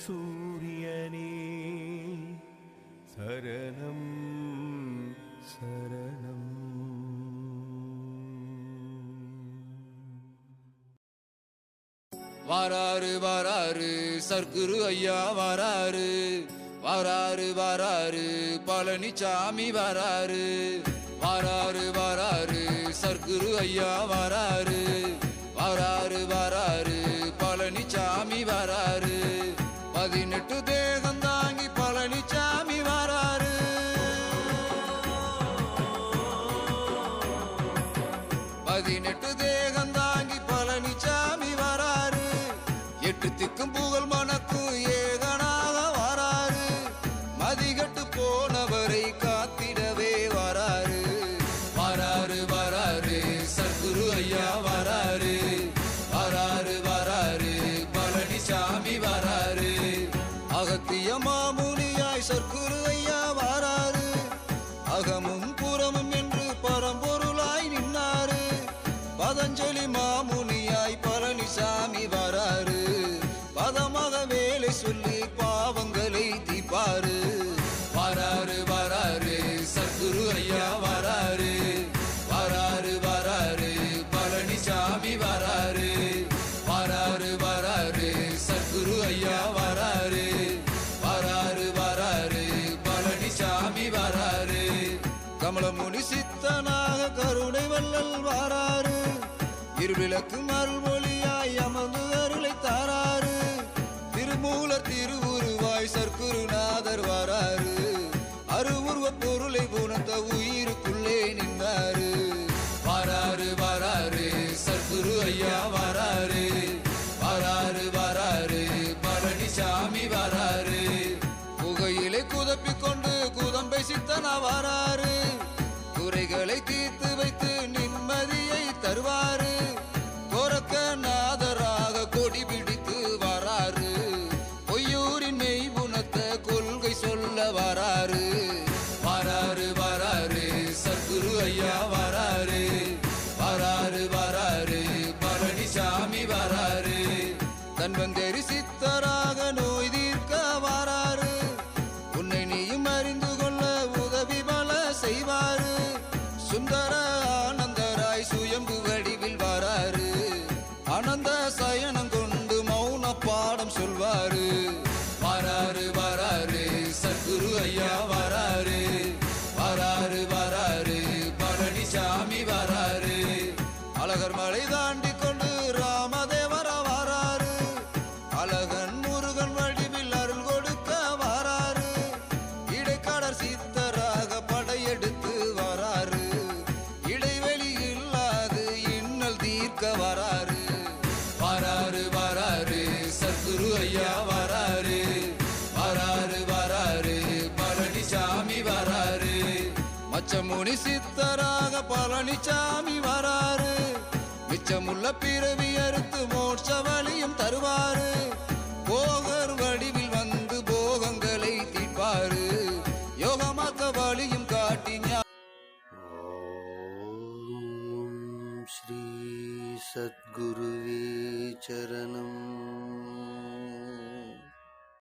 சூரியனே சரணம் சரணம். வாராரு வாராரு சர்க்குரு ஐயா வாராரு, வாராரு வாராரு பழனிசாமி வாராரு. வாராரு வாராரு சர்க்குரு ஐயா வாராரு, வாராரு வாராரு பழனிசாமி வாராரு. 18 தேகம் தாங்கி பழனிசாமி வாராரு. 18 தேகம் தாங்கி பழனிசாமி வாராரு. 8 திக்கும் புகழ் மனக்கும் ஏகனாக வாராரு. மதிகட்டு போனவரை காத்திடவே வாராரு. வாராரு வாராரு சர்க்குரு ஐயா வாராரு, வாராரு வாராரு பழனிசாமி வாராரு. அகத்திய மாமுனியாய் சர்க்குரு ஐயா வாராரு. அகமும் புறமும் என்று பரம்பொருளாய் நின்னாரு. பதஞ்சலி மாமுனியாய் பழனிசாமி வாராரு. பதமாக வேலை சொல்லி பாவங்களை தீப்பாரு. வாராரு வாராரு சர்க்குரு ஐயா வாராரு, வாராரு வாராரு பழனிசாமி வாராரு. வாராரு வாராரு சர்க்குரு ஐயா வாராரு, வாராரு வாராரு பழனிசாமி வாராரு. கமலமுனி சித்தனாக கருணை வள்ளல் வாராரு. இருவிளக்கு அருள்மொழியாய் அமர்ந்து அருளை தாராரு. திருமூலர் திருவுருவாய் சர்க்குருநாதர் வாராரு. அருவுருவ பொருளை உணர்ந்த உயிருக்குள்ளே நின்றாரு. வாராரு வாராரு சர்க்குரு ஐயா வாராரு, வாராரு வாராரு பழனிசாமி வாராரு. புகையிலை குதப்பிக்கொண்டு குதம்பை சித்தனா வாராரு. குறைகளை தீர்த்து வைத்து நிம்மதியை தருவாரு. கோரக்க நாதராக கொடி பிடித்து வாராரு. பொய்யூரின் மெய் உணர்த்த கொள்கை சொல்ல வாராரு. வாராரு வாராரு சர்க்குரு ஐயா வாராரு, வாராரு வாராரு பழனிசாமி வாராரு. தன்வந்தேரி சித்தராக நோய் தீர்க்க வாராரு. உன்னை நீயும் அறிந்து கொள்ள உதவி பல செய்வாரு. சுந்தர ஆனந்தராய் சுயம்பு வடிவில் வாராரு. ஆனந்த சயனம் கொண்டு மௌன பாடம் சொல்வாரு. வாராரு வாராரு சர்க்குரு ஐயா வாராரு, வாராரு வாராரு பழனிசாமி வாராரு. அழகர் மலை தாண்டி கொண்டு ராமதேவர வாராரு. அழகன் முருகன் வடிவில் அருள் கொடுக்க வாராரு. இடைக்காடர் சித்தராக படையெடுத்து வாராரு. இடைவெளி இல்லாது இன்னல் தீர்க்க வாராரு. வாராரு வாராரு சர்க்குரு ஐயா வாராரு, வாராரு வாராரு பழனிசாமி வாராரு. மச்சமுனி சித்தராக பழனிசாமி வாராரு. மிச்சமுள்ள பிறவி அறுத்து மோட்ச வழியும் தருவாரு.